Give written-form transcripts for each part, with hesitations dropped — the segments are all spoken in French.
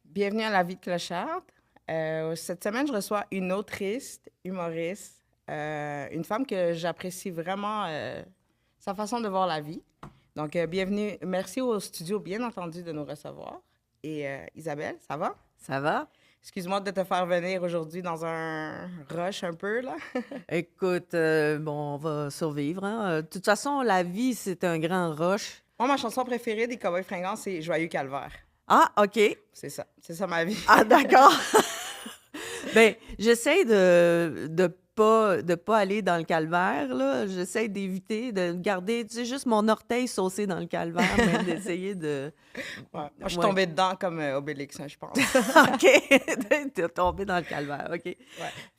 Bienvenue à La Vie de Clochard. Cette semaine, je reçois une autrice, humoriste, une femme que j'apprécie vraiment sa façon de voir la vie. Donc, bienvenue. Merci au studio, bien entendu, de nous recevoir. Et Isabelle, ça va? Ça va? Excuse-moi de te faire venir aujourd'hui dans un rush un peu, là. Écoute, bon, on va survivre, hein. De toute façon, la vie, c'est un grand rush. Moi, ma chanson préférée des Cowboys Fringants, c'est Joyeux Calvaire. Ah, OK. C'est ça ma vie. Ah, d'accord. Ben, j'essaie de pas aller dans le calvaire, là. J'essaie d'éviter de garder, tu sais, juste mon orteil saucé dans le calvaire, même d'essayer de... Ouais. Moi, je suis Ouais. tombée dedans comme Obélix, hein, je pense. OK. T'es tombé dans le calvaire, OK. Ouais.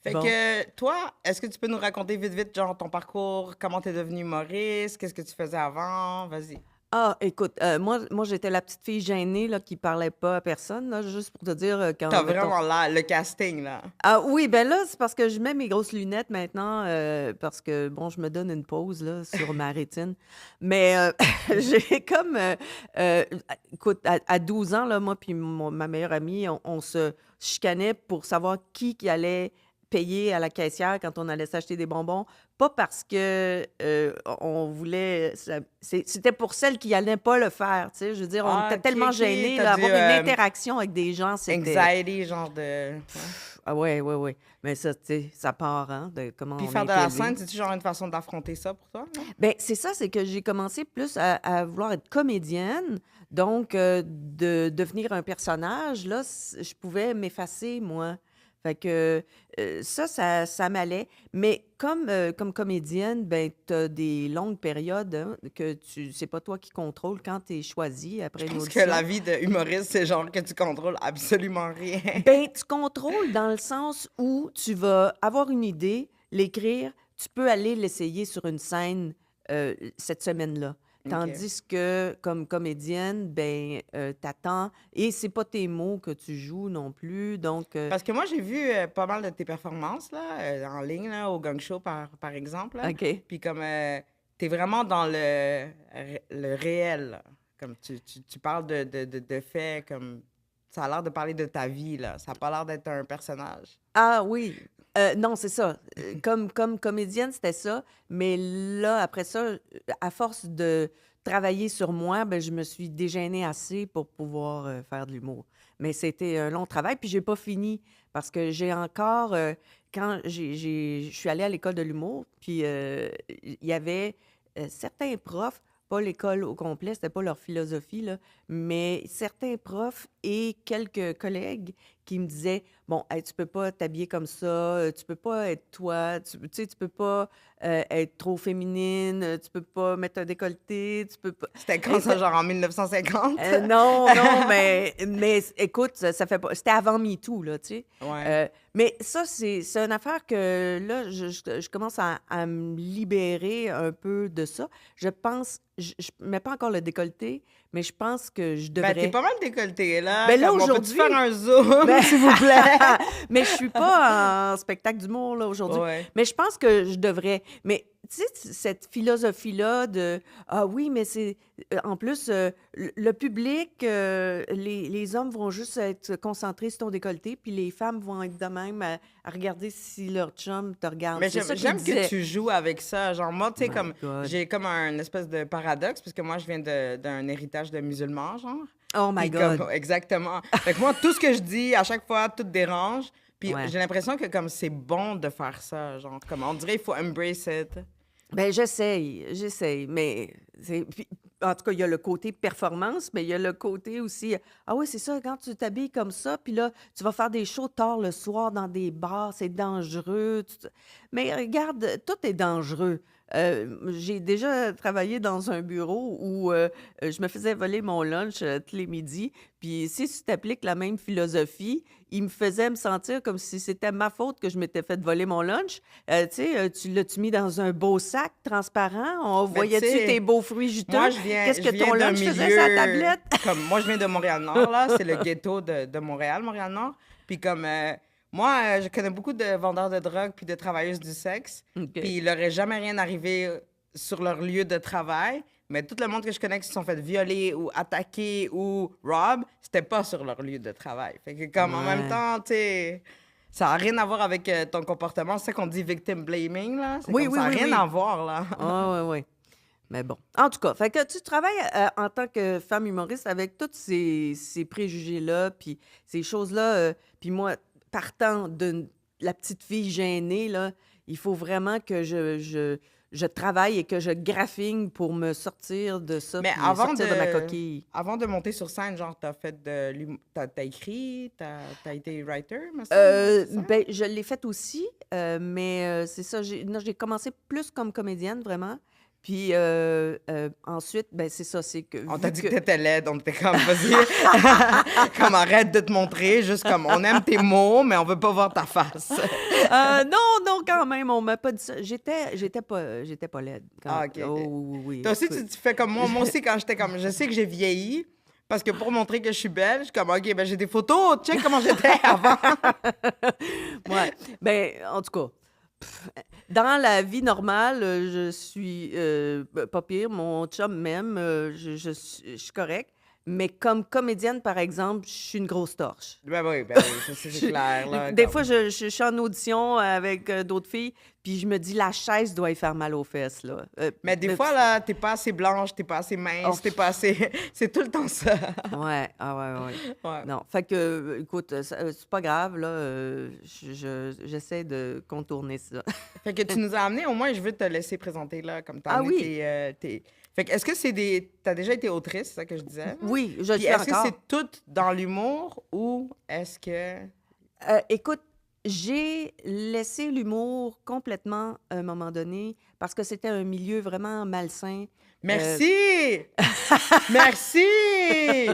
Fait Bon. que toi, est-ce que tu peux nous raconter vite, vite, genre ton parcours, comment t'es devenue humoriste, qu'est-ce que tu faisais avant? Vas-y. Ah, écoute, moi, j'étais la petite fille gênée, là, qui parlait pas à personne, là, juste pour te dire, quand, T'as mettons... vraiment là, le casting, là. Ah oui, ben là, c'est parce que je mets mes grosses lunettes maintenant, parce que, bon, je me donne une pause, là, sur ma rétine. Mais j'ai comme... euh, écoute, à 12 ans, là, moi puis ma meilleure amie, on se chicanait pour savoir qui allait payer à la caissière quand on allait s'acheter des bonbons. Pas parce que on voulait... C'était pour celle qui allait pas le faire, tu sais. Je veux dire, on Ah, était ok, tellement ok. gênés, T'as là, du avoir une interaction avec des gens, c'était... anxiety, genre de. Ouais. Ah ouais, ouais, ouais. Mais ça, tu sais, ça part, hein, de comment Puis on a faire de été la élevé. scène, c'est-tu genre une façon d'affronter ça pour toi, non? Ben c'est ça, c'est que j'ai commencé plus à vouloir être comédienne. Donc, de devenir un personnage, là, je pouvais m'effacer, moi. Fait que ça m'allait. Mais comme comédienne, ben t'as des longues périodes, hein, que c'est pas toi qui contrôle quand t'es choisi Je après une pense que la audition. vie de humoriste, c'est genre que tu contrôles absolument rien. Ben, tu contrôles dans le sens où tu vas avoir une idée, l'écrire, tu peux aller l'essayer sur une scène cette semaine-là. OK. Tandis que, comme comédienne, ben, t'attends, et c'est pas tes mots que tu joues non plus, donc... Parce que moi, j'ai vu pas mal de tes performances là, en ligne, là, au Gang Show, par exemple. Là. OK. Puis comme t'es vraiment dans le réel. Là. Comme tu parles de faits, comme ça a l'air de parler de ta vie, là. Ça n'a pas l'air d'être un personnage. Ah oui, non, c'est ça. Comme comédienne, c'était ça, mais là, après ça, à force de travailler sur moi, ben, je me suis dégainée assez pour pouvoir, faire de l'humour. Mais c'était un long travail, puis j'ai pas fini parce que j'ai encore, quand je suis allée à l'école de l'humour, puis, il y avait, certains profs, pas l'école au complet, c'était pas leur philosophie, là, mais certains profs et quelques collègues qui me disaient: «Bon, hey, tu peux pas t'habiller comme ça, tu peux pas être toi, tu sais, tu peux pas, être trop féminine, tu peux pas mettre un décolleté, tu peux pas». C'était quand Et ça, c'est genre en 1950? non, non, mais écoute, ça fait pas, c'était avant MeToo, là, tu sais? Ouais. Mais ça, c'est une affaire que là, je commence à me libérer un peu de ça. Je pense, je mets pas encore le décolleté, mais je pense que je Ben, t'es devrais. pas mal décolleté, là. Ben là, Comme, on peut-tu faire aujourd'hui, un zoom, ben s'il vous plaît? mais je suis pas en spectacle d'humour, là, aujourd'hui. Ouais. Mais je pense que je devrais. Mais tu sais, cette philosophie-là de ah oui, mais c'est en plus le public, les hommes vont juste être concentrés sur ton décolleté, puis les femmes vont être de même à regarder si leur chum te regarde. Mais C'est j'aime ça qu'ils j'aime que disaient. tu joues avec ça. Genre, moi, tu sais, My comme, God. j'ai comme un espèce de paradoxe, parce que moi, je viens d'un héritage de musulman, genre. Oh my Puis comme, God. exactement. Fait que moi, tout ce que je dis, à chaque fois, tout dérange. Puis Ouais. j'ai l'impression que comme c'est bon de faire ça, genre, comme on dirait il faut embrace it. Ben, j'essaye, mais en tout cas, il y a le côté performance, mais il y a le côté aussi, ah oui, c'est ça, quand tu t'habilles comme ça, puis là, tu vas faire des shows tard le soir dans des bars, c'est dangereux. Mais regarde, tout est dangereux. J'ai déjà travaillé dans un bureau où je me faisais voler mon lunch tous les midis, puis si tu t'appliques la même philosophie, il me faisait me sentir comme si c'était ma faute que je m'étais fait voler mon lunch. Tu sais, tu l'as-tu mis dans un beau sac transparent? On Mais tu voyait-tu tes sais, beaux fruits moi, juteux? Qu'est-ce je que viens ton d'un lunch faisait sur la milieu, tablette? comme, moi, je viens de Montréal-Nord, là, c'est le ghetto de Montréal, Montréal-Nord. Puis comme, moi, je connais beaucoup de vendeurs de drogue puis de travailleuses du sexe, OK. puis il leur est jamais rien arrivé sur leur lieu de travail, Mais tout le monde que je connais qui se sont fait violer ou attaquer ou rob, c'était pas sur leur lieu de travail. Fait que comme en même Ouais. temps, tu sais, ça n'a rien à voir avec ton comportement. C'est ça qu'on dit victim blaming, là. C'est Oui, comme oui, ça n'a oui, rien oui. à voir, là. Ah, oui, oui. Mais bon. En tout cas, fait que tu travailles en tant que femme humoriste avec tous ces préjugés-là, puis ces choses-là. Puis moi, partant de la petite fille gênée, là, il faut vraiment que je travaille et que je graffine pour me sortir de ça, Mais puis sortir de ma coquille. avant de monter sur scène, genre, t'as écrit, t'as été writer, me semble, non? C'est ça? Ben, je l'ai fait aussi, mais c'est ça, non, j'ai commencé plus comme comédienne, vraiment. Puis ensuite, ben c'est ça, c'est que On vu t'a dit que que... t'étais laide, on était comme, vas-y, comme arrête de te montrer, juste comme, on aime tes mots, mais on veut pas voir ta face. Non, non, quand même, on m'a pas dit ça. J'étais pas laide. Ah, ok, Oh, ok. oui, oui, Toi aussi, écoute. tu fais comme moi aussi, quand j'étais comme, je sais que j'ai vieilli, parce que pour montrer que je suis belle, je suis comme, OK, ben j'ai des photos, check comment j'étais avant. Ouais. Ben, en tout cas, dans la vie normale, je suis pas pire. Mon chum m'aime, je suis correct. Mais comme comédienne, par exemple, je suis une grosse torche. Ben oui, ça, c'est Je- clair, là. Des comme- fois, je suis en audition avec d'autres filles, puis je me dis, la chaise doit y faire mal aux fesses, là. Mais des fois, là, t'es pas assez blanche, t'es pas assez mince, Oh. t'es pas assez... c'est tout le temps ça. Ouais, ah ouais, ouais. Ouais. Non, fait que, écoute, c'est pas grave, là, j'essaie de contourner ça. Fait que tu nous as amené, au moins, je veux te laisser présenter, là, comme t'as Ah amené oui. tes... Fait que, est-ce que c'est des... T'as déjà été autrice, c'est ça que je disais? Oui, je le Puis fais est-ce que encore. c'est tout dans l'humour ou est-ce que... Écoute, j'ai laissé l'humour complètement à un moment donné parce que c'était un milieu vraiment malsain. Merci! Merci!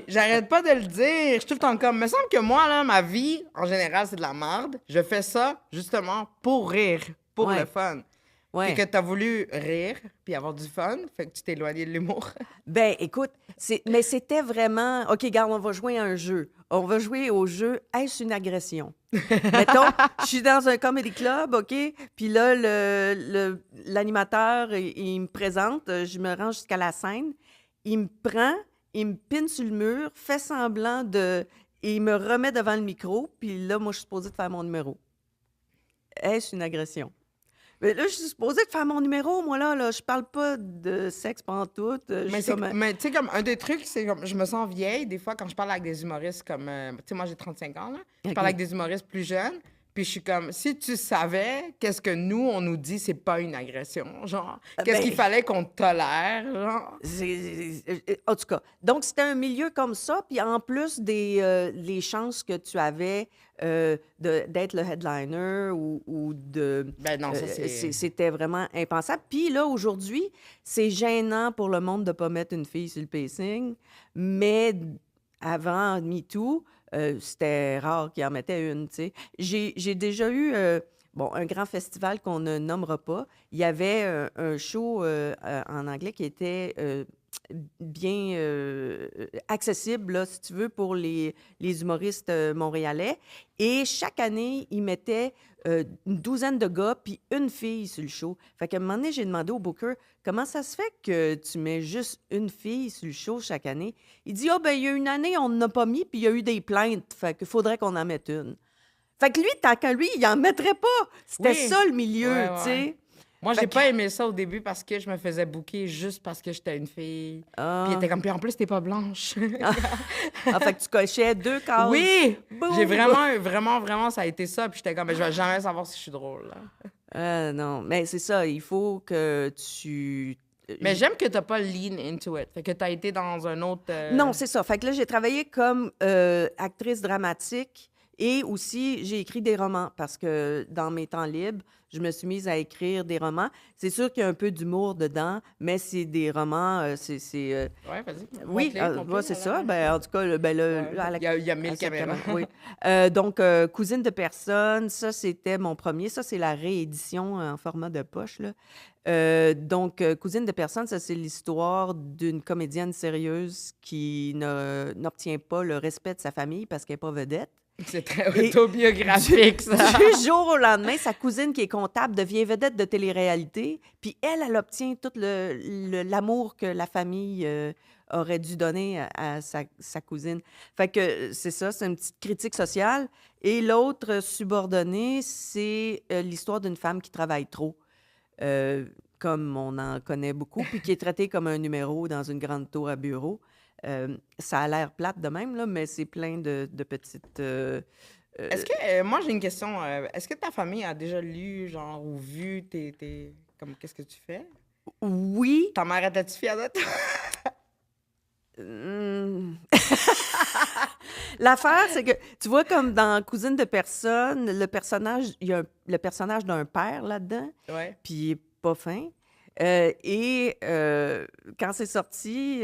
J'arrête pas de le dire. Je suis tout le temps comme... me semble que moi, là, ma vie, en général, c'est de la merde. Je fais ça, justement, pour rire, pour Ouais. le fun. Ouais. Et que t'as voulu rire puis avoir du fun, fait que tu t'es éloigné de l'humour. Ben, écoute, mais c'était vraiment... OK, regarde, on va jouer à un jeu. On va jouer au jeu « Est-ce une agression? » Mettons, je suis dans un comedy club, OK? Puis là, l'animateur, il me présente, je me rends jusqu'à la scène. Il me prend, il me pine sur le mur, fait semblant de... Et il me remet devant le micro. Puis là, moi, je suis supposée de faire mon numéro. Est-ce une agression? Mais là, je suis supposée de faire mon numéro, moi, là. Je parle pas de sexe pantoute. Je Mais, suis comme... mais tu sais, comme un des trucs, c'est comme je me sens vieille des fois quand je parle avec des humoristes comme. Tu sais, moi j'ai 35 ans, là. Je OK. parle avec des humoristes plus jeunes, puis je suis comme, si tu savais qu'est-ce que nous, on nous dit, c'est pas une agression. Genre, qu'est-ce qu'il Ben- fallait qu'on tolère, genre. En tout cas, donc c'était un milieu comme ça, puis en plus des les chances que tu avais d'être le headliner ou de... Ben non, ça c'est. C'était vraiment impensable. Puis là, aujourd'hui, c'est gênant pour le monde de ne pas mettre une fille sur le pacing, mais avant MeToo, c'était rare qu'ils en mettaient une, tu sais. J'ai déjà eu... bon, un grand festival qu'on ne nommera pas. Il y avait un show en anglais qui était bien accessible, là, si tu veux, pour les humoristes montréalais. Et chaque année, ils mettaient une douzaine de gars puis une fille sur le show. Fait qu'à un moment donné, j'ai demandé au booker, comment ça se fait que tu mets juste une fille sur le show chaque année? Il dit, ah, ben il y a une année, on n'en a pas mis, puis il y a eu des plaintes. Fait qu'il faudrait qu'on en mette une. Fait que lui, tant qu'à lui, il en mettrait pas. C'était Oui. ça, le milieu, Ouais, tu sais. Moi, Fait j'ai que- pas aimé ça au début parce que je me faisais booker juste parce que j'étais une fille. Ah. Puis il était comme, puis en plus, t'es pas blanche. Ah, fait que tu cochais 2 cases. Oui! Boum! J'ai vraiment, ça a été ça. Puis j'étais comme, je vais jamais savoir si je suis drôle. Là. Non, mais c'est ça, il faut que tu... Mais j'aime que t'as pas lean into it. Fait que t'as été dans un autre... Non, c'est ça. Fait que là, j'ai travaillé comme actrice dramatique et aussi, j'ai écrit des romans parce que dans mes temps libres, je me suis mise à écrire des romans. C'est sûr qu'il y a un peu d'humour dedans, mais c'est des romans, Ouais, vas-y. Oui, Montre-les, c'est voilà. ça. Ben, en tout cas, Ouais. à la- Il y a 1000 à cette caméras. Oui. Donc, Cousine de personne, ça, c'était mon premier. Ça, c'est la réédition en format de poche, là. Donc, Cousine de personne, ça, c'est l'histoire d'une comédienne sérieuse qui n'obtient pas le respect de sa famille parce qu'elle n'est pas vedette. C'est très Et- autobiographique, ça. Du jour au lendemain, sa cousine qui est comptable, devient vedette de télé-réalité, puis elle obtient tout l'amour que la famille aurait dû donner à sa cousine. Fait que c'est ça, c'est une petite critique sociale. Et l'autre subordonnée, c'est l'histoire d'une femme qui travaille trop, euh, comme on en connaît beaucoup, puis qui est traitée comme un numéro dans une grande tour à bureau. Ça a l'air plate de même, là, mais c'est plein de petites... Est-ce que, moi, j'ai une question. Est-ce que ta famille a déjà lu, genre, ou vu comme, qu'est-ce que tu fais? Oui. Ta mère était-tu fière de toi? Hmm. L'affaire, c'est que, tu vois, comme dans Cousine de personne, le personnage, il y a le personnage d'un père là-dedans, Ouais. puis il est pas fin. Quand c'est sorti,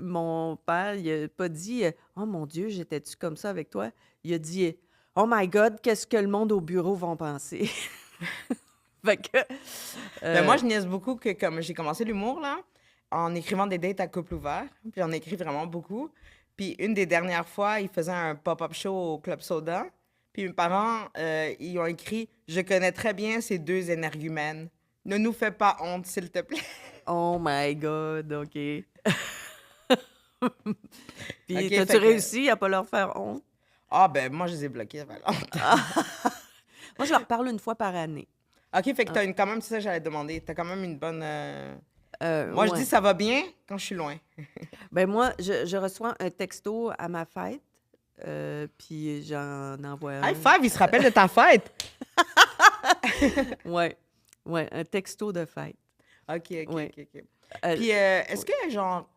mon père, il a pas dit Oh mon Dieu, j'étais-tu comme ça avec toi? Il a dit Oh my God, qu'est-ce que le monde au bureau vont penser? Fait que. Ben, moi, je niaise beaucoup que, comme j'ai commencé l'humour, là, en écrivant des dates à couple ouvert, puis j'en écrit vraiment beaucoup. Puis une des dernières fois, ils faisaient un pop-up show au Club Soda. Puis mes parents, ils ont écrit « Je connais très bien ces deux énergumènes. Ne nous fais pas honte, s'il te plaît. » Oh my God, OK. Puis, OK, t'as-tu fait que... réussi à pas leur faire honte? Ah, ben, moi, je les ai bloqués, ça fait longtemps. Moi, je leur parle une fois par année. OK, fait que Ah, t'as quand même, c'est ça que j'allais te demander, t'as quand même une bonne... Moi, je dis ouais. ça va bien quand je suis loin. Ben moi, je reçois un texto à ma fête, puis j'en envoie High un. five, il se rappelle de ta fête. Ouais, ouais, un texto de fête. OK, OK, Ouais. OK, OK. Euh, Puis, est-ce oui. que, genre,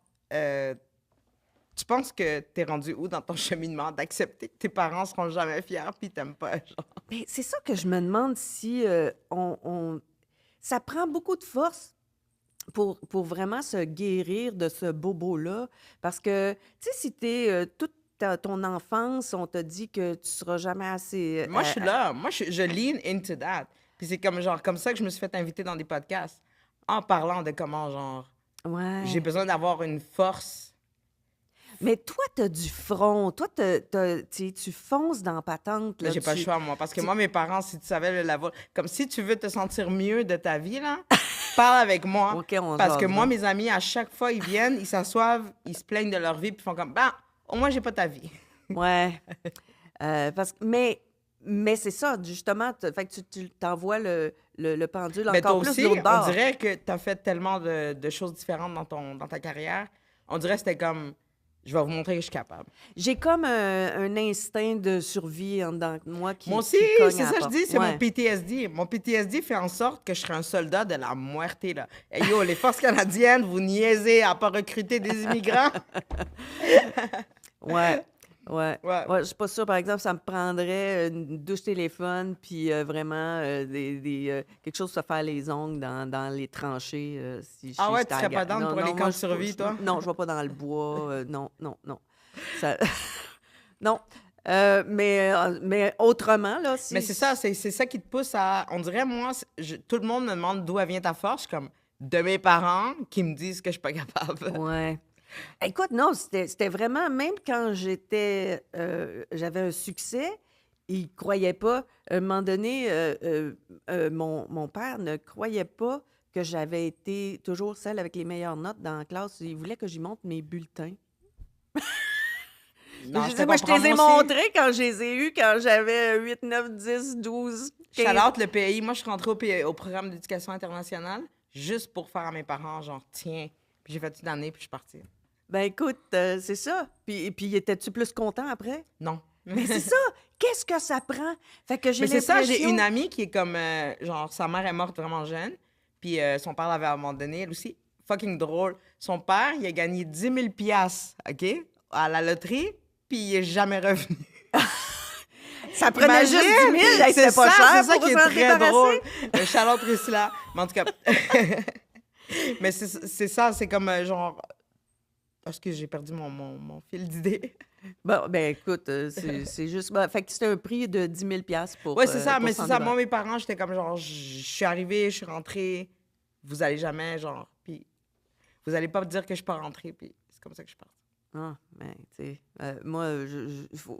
tu penses que t'es rendu où dans ton cheminement d'accepter que tes parents seront jamais fiers puis t'aimes pas, genre? Ben, c'est ça que je me demande si ça prend beaucoup de force pour vraiment se guérir de ce bobo-là. Parce que, tu sais, si t'es toute ton enfance, on t'a dit que tu seras jamais assez... Moi, je suis là. Moi, je lean into that. Puis c'est comme, genre, comme ça que je me suis fait inviter dans des podcasts en parlant de comment, genre, j'ai Ouais. besoin d'avoir une force. Mais toi, t'as du front. Toi, tu fonces dans la patente, Mais là. j'ai pas le choix, moi. Parce que Tu- moi, mes parents, si tu savais le lavoir, comme si tu veux te sentir mieux de ta vie, là, parle avec moi. OK, on Parce que moi, jasera. mes amis, à chaque fois, ils viennent, ils s'assoivent, ils se plaignent de leur vie, puis ils font comme, ben, au moins, j'ai pas ta vie. Ouais. Mais c'est ça, justement. Fait que tu t'envoies le pendule Mais toi encore plus de aussi, l'autre on bord. dirait que tu as fait tellement de choses différentes dans ta carrière. On dirait que c'était comme, je vais vous montrer que je suis capable. J'ai comme un instinct de survie en dedans de moi Moi aussi, qui cogne c'est à la ça que je porte. dis, c'est mon Ouais. PTSD. Mon PTSD fait en sorte que je serai un soldat de la muerte, là. Hey, yo, les forces canadiennes, vous niaisez à pas recruter des immigrants. Ouais. Ouais. Ouais. Ouais, je suis pas sûre, par exemple, ça me prendrait une douche téléphone, puis vraiment quelque chose pour se faire les ongles dans les tranchées si Ah ouais, tu j'étais à serais pas la down Non, pour non, les camps moi, de survie, toi? non, je vais pas dans le bois. Non, non, non. Ça... non. Mais autrement, là, Mais si... c'est ça, c'est ça qui te pousse à. On dirait, moi, tout le monde me demande d'où elle vient ta force. Je suis comme, de mes parents qui me disent que je suis pas capable. Ouais. Écoute, non, c'était vraiment, même quand j'avais un succès, ils croyaient pas. À un moment donné, mon père ne croyait pas que j'avais été toujours celle avec les meilleures notes dans la classe. Il voulait que j'y montre mes bulletins. Non, Je je te dis, moi, je te comprends, les ai moi aussi. montrés quand je les ai eus, quand j'avais 8, 9, 10, 12, 15. Shout out le pays. Moi, je suis rentrée au programme d'éducation internationale juste pour faire à mes parents, genre, tiens. Puis j'ai fait une année, puis je suis partie. Ben écoute, c'est ça. Puis étais-tu plus content après? Non. Mais c'est ça! Qu'est-ce que ça prend? Fait que j'ai Mais c'est ça, j'ai une l'impression... amie qui est comme, genre, sa mère est morte vraiment jeune, puis son père l'avait abandonnée, elle aussi. Fucking drôle. Son père, il a gagné 10 000 piastres, OK, à la loterie, puis il est jamais revenu. Ça prenait juste 10 000, hey, C'est c'était pas ça, cher c'est ça pour qui est s'en très débarrasser. drôle. Charlotte Priscilla. Mais en tout cas... Mais c'est ça, c'est comme, genre... Parce que j'ai perdu mon fil d'idée. Bon, ben écoute, c'est juste... Ben, fait que c'était un prix de 10 000 pour, Ouais, c'est ça, pour mais s'en c'est ça. Moi, débarrasser. mes parents, j'étais comme genre, je suis arrivée, je suis rentrée, vous allez jamais, genre, puis vous allez pas me dire que je suis pas rentrée, puis c'est comme ça que je suis partie. Ah, ben, tu sais, moi,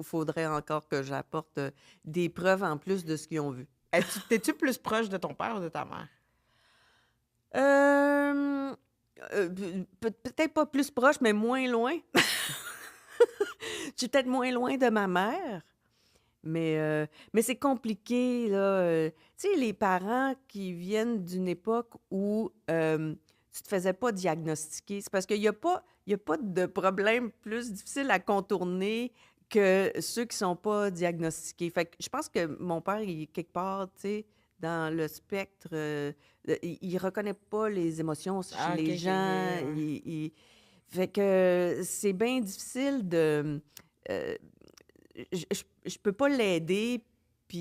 faudrait encore que j'apporte des preuves en plus de ce qu'ils ont vu. T'es-tu plus proche de ton père ou de ta mère? Peut-être pas plus proche, mais moins loin. Je suis peut-être moins loin de ma mère, mais c'est compliqué, là. Tu sais, les parents qui viennent d'une époque où tu te faisais pas diagnostiquer, c'est parce qu'il y a pas de problème plus difficile à contourner que ceux qui sont pas diagnostiqués. Fait que je pense que mon père, il est quelque part, tu sais, dans le spectre, il reconnaît pas les émotions chez Ah, ok, les ok, ok, gens. ouais. Fait que c'est bien difficile de... euh, je peux pas l'aider, puis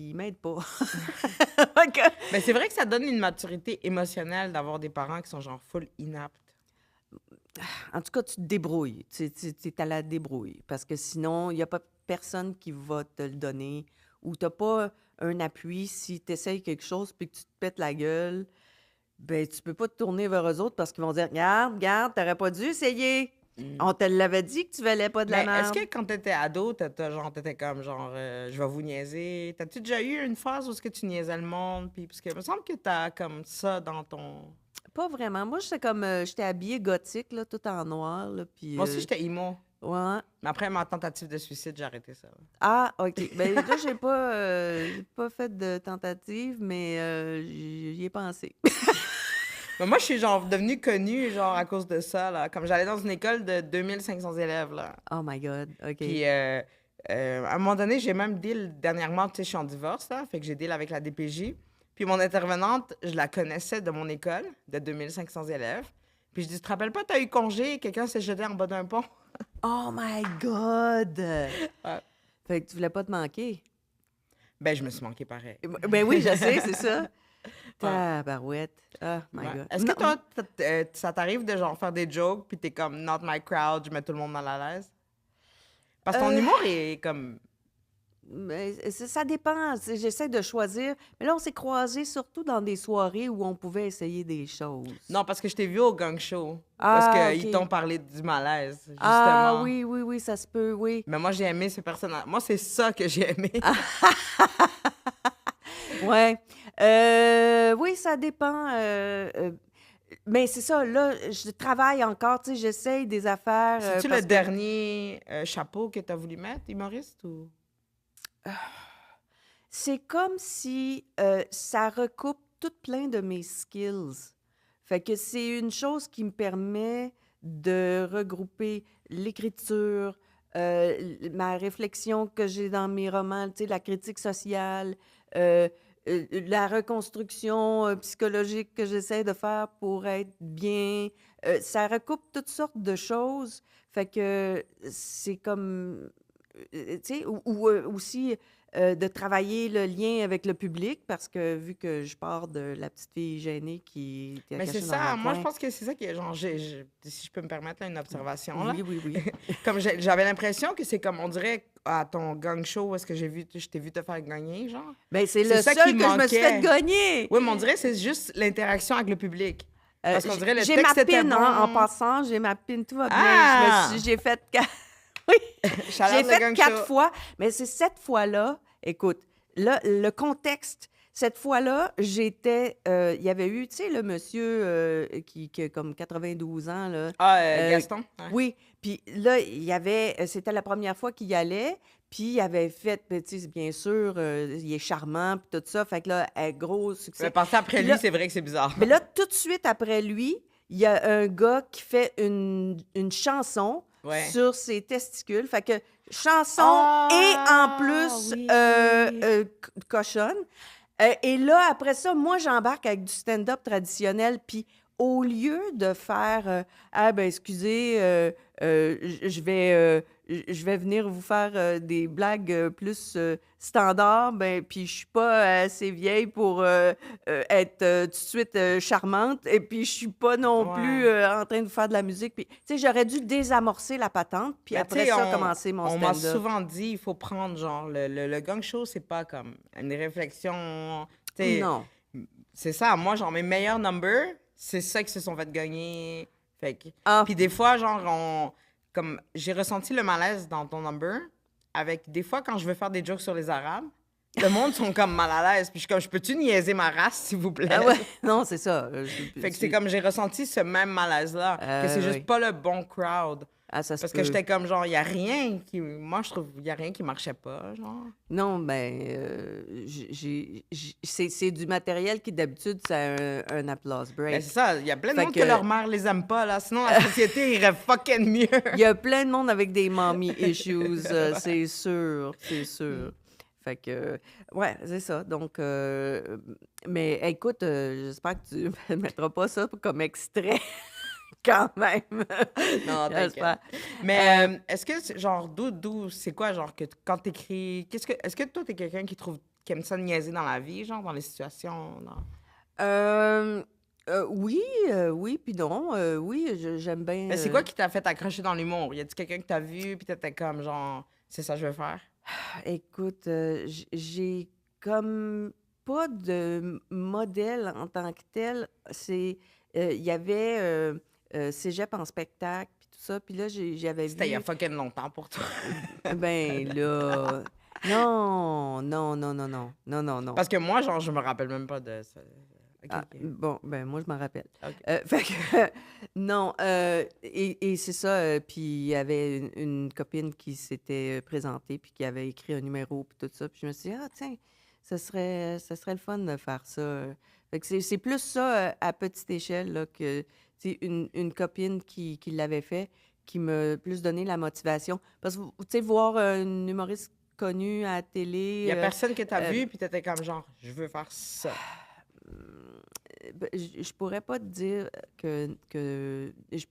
il m'aide pas. Fait que- Mais c'est vrai que ça donne une maturité émotionnelle d'avoir des parents qui sont genre full inaptes. En tout cas, tu te débrouilles. Tu es à la débrouille. Parce que sinon, il n'y a pas personne qui va te le donner. Ou tu n'as pas un appui. Si tu essayes quelque chose puis que tu te pètes la gueule, ben tu peux pas te tourner vers eux autres parce qu'ils vont dire regarde, t'aurais pas dû essayer. Mm. On te l'avait dit que tu valais pas de la Mais est-ce merde. que quand t'étais ado, t'étais comme genre, je vais vous niaiser? T'as-tu déjà eu une phase où est-ce que tu niaisais le monde? Puis, parce que il me semble que t'as comme ça dans ton... Pas vraiment. Moi, j'étais comme. J'étais habillée gothique, là, tout en noir. Là, puis, Moi aussi, j'étais emo. ouais. Mais après ma tentative de suicide, j'ai arrêté ça. Ah, OK. Ben là, j'ai pas fait de tentative, mais j'y ai pensé. Mais moi, je suis genre devenue connue genre à cause de ça, là. Comme j'allais dans une école de 2500 élèves, là. Oh my God, OK. Puis, à un moment donné, j'ai même deal dernièrement, tu sais, je suis en divorce, là. Fait que j'ai deal avec la DPJ. Puis mon intervenante, je la connaissais de mon école, de 2500 élèves. Puis je dis, tu te rappelles pas, t'as eu congé, quelqu'un s'est jeté en bas d'un pont? Oh my God! Ouais. Fait que tu voulais pas te manquer. Ben, je me suis manqué pareil. Ben oui, je sais, c'est ça. Ouais. Tabarouette. Oh my Ouais. God. Est-ce que Non, toi, ça t'arrive de genre faire des jokes, puis t'es comme, not my crowd, je mets tout le monde mal à l'aise? Parce que ton euh, humour est comme... mais ça dépend. J'essaie de choisir. Mais là, on s'est croisés surtout dans des soirées où on pouvait essayer des choses. Non, parce que je t'ai vu au gang show. Parce Ah, qu'ils t'ont OK. parlé du malaise, Ah justement. oui, oui, oui, ça se peut, oui. Mais moi, j'ai aimé ce personnage. Moi, c'est ça que j'ai aimé. Ouais. Oui, ça dépend. Mais c'est ça, là, je travaille encore, tu sais, j'essaye des affaires C'est-tu le parce que dernier chapeau que t'as voulu mettre, humoriste, ou... c'est comme si ça recoupe tout plein de mes skills. Fait que c'est une chose qui me permet de regrouper l'écriture, ma réflexion que j'ai dans mes romans, tu sais, la critique sociale, euh, la reconstruction psychologique que j'essaie de faire pour être bien. Ça recoupe toutes sortes de choses. Fait que c'est comme, tu sais, ou aussi de travailler le lien avec le public parce que vu que je pars de la petite fille gênée qui était Mais c'est cachée dans ça, un moi, je coin. pense que c'est ça qui est, genre, si je peux me permettre là, une observation, là. Oui, oui, oui. Comme j'avais l'impression que c'est comme, on dirait, à ton gang show, où est-ce que je t'ai vu te faire gagner, genre. Ben, c'est C'est le ça qui seul que je me suis fait manquait. gagner. Oui, mais on dirait que c'est juste l'interaction avec le public. Parce qu'on dirait le J'ai ma texte était pin, hein, en bon. passant, j'ai ma pin, tout va bien. Ah! J'ai fait oui, Shout out j'ai le fait gang 4 show. fois, mais c'est cette fois-là, écoute, là, le contexte, cette fois-là, j'étais, il y avait eu, tu sais, le monsieur qui a comme 92 ans, là. Ah, euh, Gaston? Ouais. oui, puis là, il y avait, c'était la première fois qu'il y allait, puis il avait fait, ben, tu sais, bien sûr, il est charmant, puis tout ça, fait que là, gros succès. Mais passer après Puis lui, là, c'est vrai que c'est bizarre. mais là, tout de suite après lui, il y a un gars qui fait une chanson Ouais. sur ses testicules. Fait que chanson et en Ah, plus oui. cochonne. Et là, après ça, moi, j'embarque avec du stand-up traditionnel. Puis au lieu de faire ah ben excusez, je vais venir vous faire des blagues plus standards, ben puis je suis pas assez vieille pour être tout de suite charmante et puis je suis pas non plus Ouais. en train de vous faire de la musique. Puis tu sais, j'aurais dû désamorcer la patente puis Mais tu après sais, ça commencer mon on m'a stand-up. souvent dit, il faut prendre, genre, le gang show, c'est pas comme une réflexion. Tu sais, Non. c'est ça. Moi, genre, mes meilleurs numbers, c'est ça qui se sont fait gagner. Fait que... Ah, Puis des fois, genre, comme j'ai ressenti le malaise dans ton number, avec des fois, quand je veux faire des jokes sur les Arabes, Le monde sont comme mal à l'aise. Puis je suis comme, je peux-tu niaiser ma race, s'il vous plaît? Ah ouais, non, c'est ça. Fait que c'est comme, j'ai ressenti ce même malaise-là, que c'est juste Oui. pas le bon crowd. Ah, ça se Parce que peut. j'étais comme, genre, il y a rien qui... Moi, je trouve, il y a rien qui marchait pas, genre. Non, ben, c'est du matériel qui, d'habitude, c'est un applause Ben, break. c'est ça, il y a plein de Fait monde que que leur mère les aime pas, là. Sinon, la société irait fucking mieux. il y a plein de monde avec des mommy issues, c'est sûr, c'est sûr. Fait que, ouais, c'est ça. Donc, mais écoute, j'espère que tu ne mettras pas ça comme extrait quand même. Non, t'inquiète. J'espère. Mais est-ce que, genre, c'est quoi, genre, que quand t'écris... Est-ce que toi, t'es quelqu'un qui aime ça niaiser dans la vie, genre, dans les situations? Euh, oui, oui, puis non. Oui, j'aime bien. Mais c'est quoi qui t'a fait accrocher dans l'humour? Y a-tu quelqu'un que t'as vu, puis t'étais comme, genre, c'est ça que je veux faire? Écoute, j'ai comme pas de modèle en tant que tel. Il y avait Cégep en spectacle, puis tout ça. Puis là, j'avais C'était il y a vu, fucking longtemps pour toi. ben là, non, non, non, non, non, non, non, non. Parce que moi, genre, je me rappelle même pas de ça. OK, Ah, OK. bon, ben moi, je m'en rappelle. OK. Fait que, non, et c'est ça, puis il y avait une copine qui s'était présentée, puis qui avait écrit un numéro, puis tout ça, puis je me suis dit, ah, tiens, ça serait le fun de faire ça. Fait que c'est plus ça à petite échelle, là, que, tu sais, une copine qui l'avait fait, qui m'a plus donné la motivation. Parce que, tu sais, voir un humoriste connu à la Il y a télé, personne que t'as euh, vu, puis t'étais comme, genre, je veux faire ça. ben, je pourrais pas te dire tu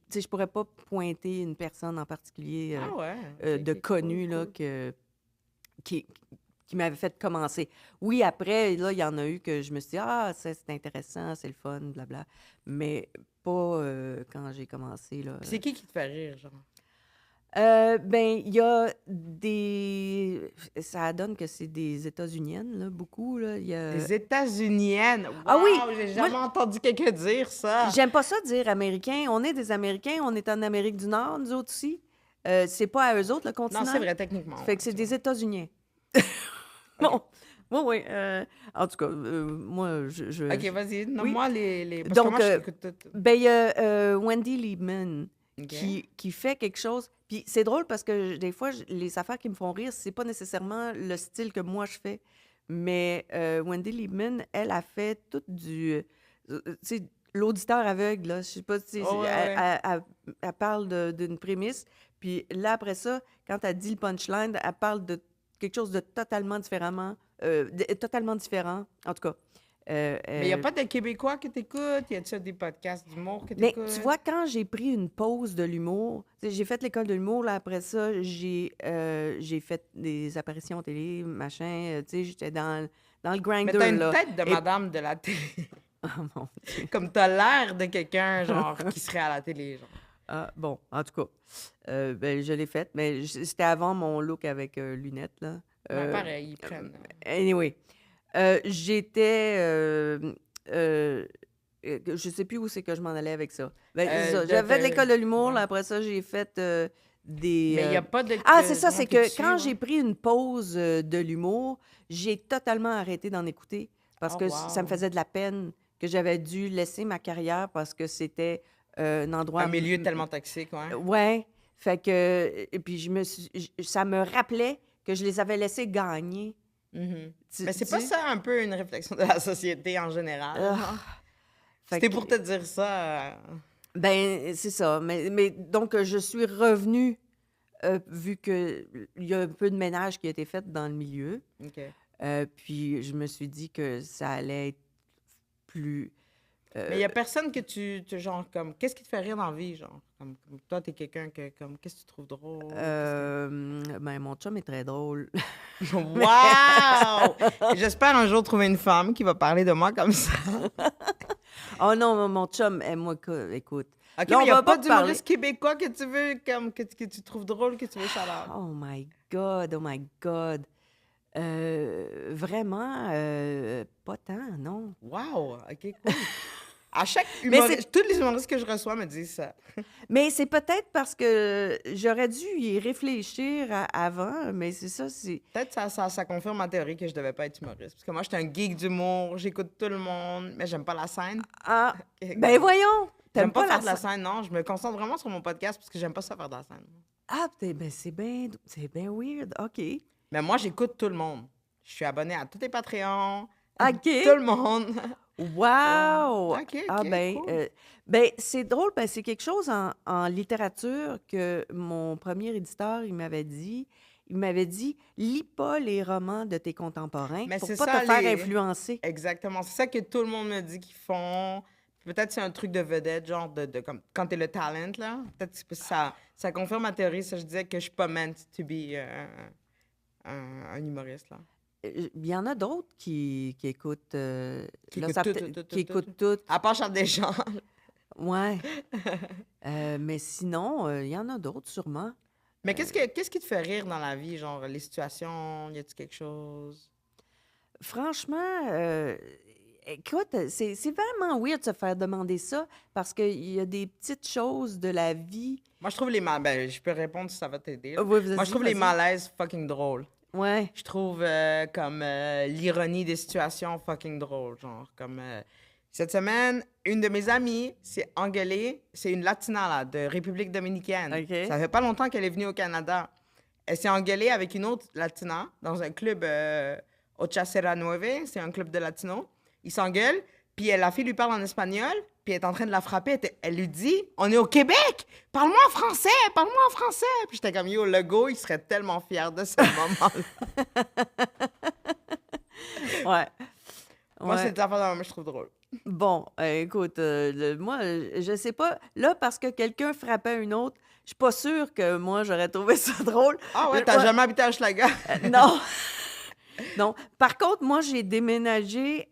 sais, je pourrais pas pointer une personne en particulier Ah ouais? de OK, connu là, cool. qui, qui m'avait fait commencer. Oui, après, là, il y en a eu que je me suis dit, ah, ça, c'est intéressant, c'est le fun, blabla. Mais pas quand j'ai commencé, là. Puis c'est qui te fait rire, genre? Ben, il y a des... Ça donne que c'est des États-Uniennes, là, beaucoup, là. Il y a... Des États-Uniennes. Ah oui! Wow, j'ai Moi, jamais entendu quelqu'un dire ça. j'aime pas ça dire américain. On est des Américains, on est en Amérique du Nord, nous autres aussi. C'est pas à eux autres, le Non, c'est continent. vrai, techniquement, Fait ouais, que c'est c'est des vrai. États-Uniens. OK. Bon, oui, oui. En tout cas, moi, OK, vas-y, oui. nomme-moi les... Parce que moi, Donc, je t'écoute tout. ben, il y a Wendy Liebman OK. qui fait quelque chose. Puis c'est drôle parce que des fois, les affaires qui me font rire, c'est pas nécessairement le style que moi je fais. Mais Wendy Liebman, elle a fait tout tu sais, l'auditeur aveugle, là. Je sais pas si Oh, ouais, ouais. elle parle d'une prémisse. Puis là, après ça, quand elle dit le punchline, elle parle de quelque chose de totalement différemment. Totalement différent, en tout cas. Mais il n'y a pas de Québécois que t'écoutes? Y a-tu des podcasts d'humour que Mais tu t'écoutes? vois, quand j'ai pris une pause de l'humour, tu sais, j'ai fait l'école de l'humour, là, après ça, j'ai fait des apparitions télé, machin, tu sais, j'étais dans le Mais t'as grinder, une là. tête de Et... madame de la télé. Oh mon Dieu. Comme t'as l'air de quelqu'un, genre, qui serait à la télé, genre. Ah, bon, en tout cas, ben, je l'ai faite, mais c'était avant mon look avec lunettes, là. Ouais, pareil, ils prennent. Anyway, j'étais... je sais plus où c'est que je m'en allais avec ça. Ben, c'est ça. J'avais fait de l'école de l'humour, Ouais. là, après ça, j'ai fait des... Mais il n'y a pas de... Ah, c'est ça, non, c'est t'es que dessus, quand ouais. j'ai pris une pause de l'humour, j'ai totalement arrêté d'en écouter parce Oh, que ça me wow. faisait de la peine que j'avais dû laisser ma carrière parce que c'était un endroit... Un milieu tellement toxique, ouais. Ouais, fait que... Et puis, ça me rappelait que je les avais laissés gagner. Mhm. Tu Mais c'est tu pas sais? ça un peu une réflexion de la société en général, Ah, genre? fait C'était que... pour te dire ça. Ben, c'est ça. Mais donc, je suis revenue, vu qu'il y a un peu de ménage qui a été fait dans le milieu. OK. Puis, je me suis dit que ça allait être plus... Mais il euh, n'y a personne que genre, comme, qu'est-ce qui te fait rire dans la vie, genre? Comme toi, t'es quelqu'un que, comme, qu'est-ce que tu trouves drôle? ben, mon chum est très drôle. Mais... Wow! J'espère un jour trouver une femme qui va parler de moi comme ça. Oh non, mon chum, moi, écoute. OK, Là, mais on il n'y a va pas pas parler... d'humoriste québécois que tu veux, comme, que tu trouves drôle, que tu veux shout-out. Oh my God, oh my God. Vraiment, pas tant, non. Wow! OK, cool. À chaque Mais humoriste, tous les humoristes que je reçois me disent ça. Mais c'est peut-être parce que j'aurais dû y réfléchir avant, mais c'est ça, c'est... Peut-être ça confirme ma théorie que je devais pas être humoriste. Parce que moi, j'étais un geek d'humour, j'écoute tout le monde, mais j'aime pas la scène. Ah, ben voyons! J'aime T'aimes pas pas faire la de la scène? scène, non. Je me concentre vraiment sur mon podcast parce que j'aime pas ça faire de la scène. Ah, ben c'est bien weird. OK. Mais moi, j'écoute tout le monde. Je suis abonné à tous les Patreons, OK. tout le monde. Wow! OK, Ah cool. ben c'est drôle, ben c'est quelque chose en littérature que mon premier éditeur, il m'avait dit. Il m'avait dit, lis pas les romans de tes contemporains Mais pour c'est pas ça, te faire influencer. Exactement. C'est ça que tout le monde me dit qu'ils font. Peut-être c'est un truc de vedette, genre de comme quand t'es le talent, là. Peut-être que ça confirme ma théorie. Ça, je disais que je suis pas meant to be un humoriste, là. Il y en a d'autres qui écoutent, Qui là, écoute ça tout, peut-être- tout, tout, qui tout, tout, écoutent tout. À part Charles Deschamps. Ouais. Mais sinon, il y en a d'autres sûrement. Mais qu'est-ce qui te fait rire dans la vie? Genre, les situations, y a-tu quelque chose? Franchement, écoute, c'est vraiment weird de se faire demander ça parce qu'il y a des petites choses de la vie. Moi, je trouve les malaises... Ben, je peux répondre si ça va t'aider, là. Ouais, Moi, je vas-y, trouve les vas-y. malaises fucking drôles. Ouais. Je trouve comme l'ironie des situations fucking drôle. Genre, comme cette semaine, une de mes amies s'est engueulée. C'est une Latina, là, de République dominicaine. OK. Ça fait pas longtemps qu'elle est venue au Canada. Elle s'est engueulée avec une autre Latina dans un club Ocha Serra Nueve. C'est un club de Latinos. Ils s'engueulent. Puis la fille lui parle en espagnol. Puis elle est en train de la frapper. Elle lui dit, on est au Québec! Parle-moi en français! Parle-moi en français! Puis j'étais comme, yo, le go, il serait tellement fier de ce moment-là. Ouais. Moi, Ouais. c'est des affaires que je trouve drôle. Bon, écoute, moi, je sais pas. Là, parce que quelqu'un frappait une autre, je suis pas sûre que moi, j'aurais trouvé ça drôle. Ah ouais, t'as Moi, jamais habité à Hochelaga? non. Non. Par contre, moi, j'ai déménagé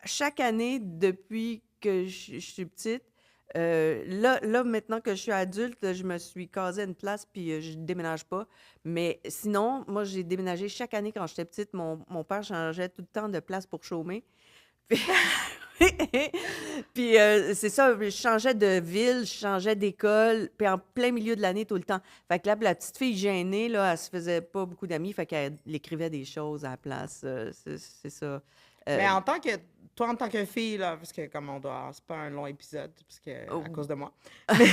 chaque année depuis que je suis petite. Là, maintenant que je suis adulte, je me suis casé une place puis je déménage pas. Mais sinon, moi, j'ai déménagé chaque année quand j'étais petite. Mon père changeait tout le temps de place pour chômer. Puis, puis, c'est ça, je changeais de ville, je changeais d'école, puis en plein milieu de l'année tout le temps. Fait que là, la petite fille gênée, là, elle se faisait pas beaucoup d'amis, fait qu'elle écrivait des choses à la place. C'est ça. Mais Euh, toi, en tant que fille, là, parce que comme on doit, c'est pas un long épisode, parce que, oh, à cause de moi. Mais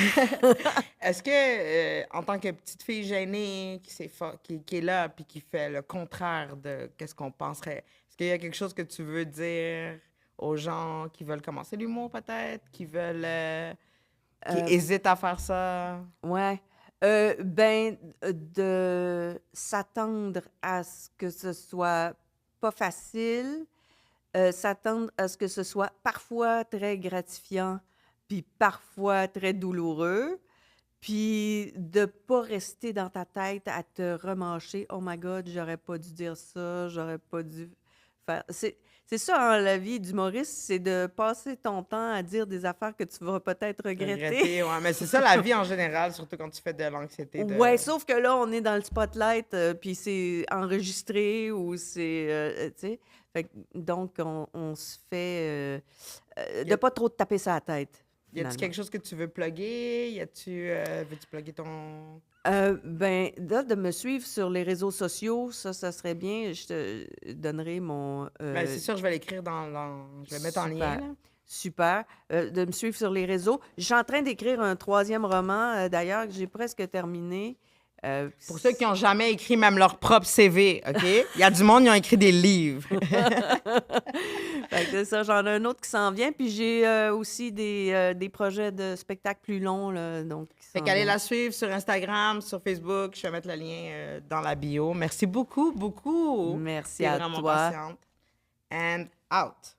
est-ce que, en tant que petite fille gênée, qui est là, puis qui fait le contraire de qu'est-ce qu'on penserait, est-ce qu'il y a quelque chose que tu veux dire aux gens qui veulent commencer l'humour, peut-être, qui veulent, qui euh, hésitent à faire ça? ouais. Ben, de s'attendre à ce que ce soit pas facile, s'attendre à ce que ce soit parfois très gratifiant, puis parfois très douloureux, puis de pas rester dans ta tête à te remancher. Oh my God, j'aurais pas dû dire ça, j'aurais pas dû faire. C'est ça, hein, la vie d'humoriste, c'est de passer ton temps à dire des affaires que tu vas peut-être regretter. Regretter, ouais. Mais c'est ça la vie en général, surtout quand tu fais de l'anxiété Ouais, de... sauf que là, on est dans le spotlight, puis c'est enregistré ou c'est, tu sais. Donc, on se fait Y de a- pas trop te taper ça à la tête, Y a-tu finalement. quelque chose que tu veux plugger? Veux-tu plugger ton... Ben, là, de me suivre sur les réseaux sociaux, ça serait bien. Je te donnerai mon... Ben, c'est sûr, je vais l'écrire je vais le mettre en lien, super, là. super. De me suivre sur les réseaux. Je suis en train d'écrire un troisième roman, d'ailleurs, que j'ai presque terminé. Pour ceux qui n'ont jamais écrit même leur propre CV, OK? Il y a du monde qui ont écrit des livres. Fait que c'est ça, j'en ai un autre qui s'en vient. Puis j'ai aussi des projets de spectacles plus longs, là, donc qui Fait s'en qu'allez viennent. la suivre sur Instagram, sur Facebook. Je vais mettre le lien dans la bio. Merci beaucoup, beaucoup. Merci T'es à vraiment toi. patiente. And out.